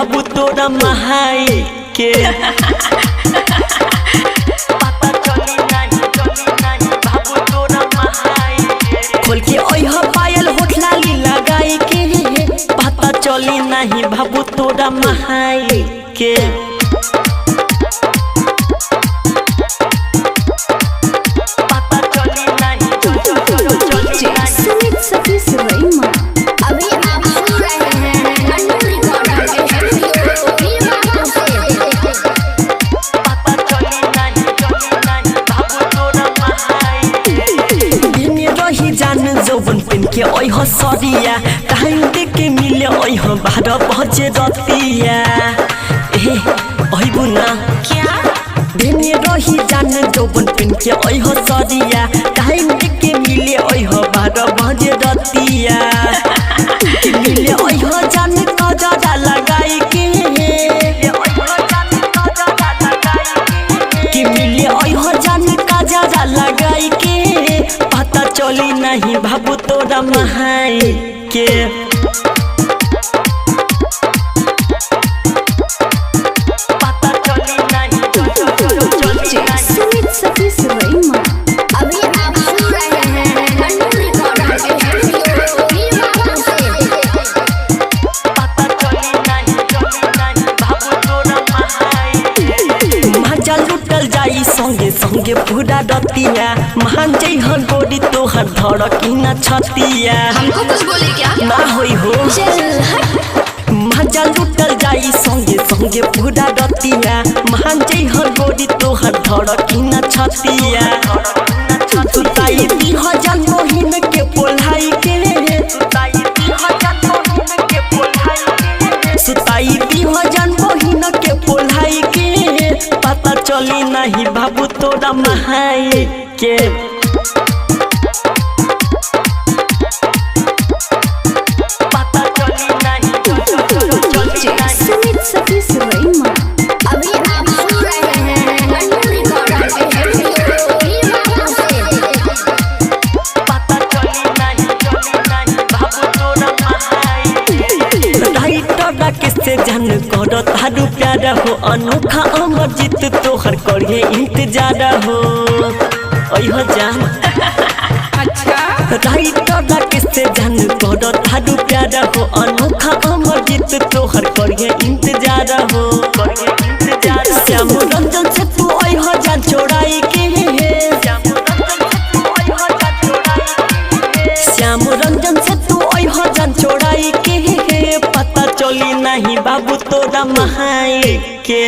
बाबू तोरा महाई के पता चली नहीं बाबू तोरा महाई के खोल के ओह पायल होठला ली लगाई के पता चली नहीं बाबू तोरा महाई के जौवन पेन के ओह सरिया टाइम दे के मिले ओह 12 बजे रतिया ए ओह बुना क्या देने रही जान जौवन पेन के ओह सरिया टाइम दे के मिले ओह 12 बजे रतिया मिले ओह जान कजरा लगाई के मिले ओह जान कजरा लगाई के पता चली नहीं बाबू तोरा महाई के पता चली नहीं सुमित सतीश रईमा अभी आप सुन रहे हैं लंडू रिकॉर्डर के पता चली नहीं बाबू तोरा महाई मजा लुटल जाई संगे संगे पूरा रतिया महान जय हर गोरी तोहर धड़की न छतिया हमको कुछ बोले क्या ना होई हो मजा लुटल जाई संगे संगे पूरा रतिया महान जय हर गोरी तोहर धड़की न छतिया सुताई 2000 मोहिन के पोलाई के सुताई 2000 मोहिन के पोलाई के पता चली नहीं बाबू तोरा महाई के पता चली नहीं सुमित सतीश रईमा अभी आप सुन रहे हैं लंडू रिकॉर्डर के पता चली नहीं बाबू तोरा महाई राइटर किससे जान करो तारू प्यारा हो अनोखा अमर जीत तोहर करिए इंतजार हो ओह जान अच्छा राइटर किससे जान करो तारू प्यारा हो अनोखा अमर जीत तोहर करिए इंतजार हो श्याम रंजन से तू ओह जान छोड़ाई के श्याम रंजन से तू ओह जान छोड़ाई के पता चली नहीं बाबू तोरा महाई के।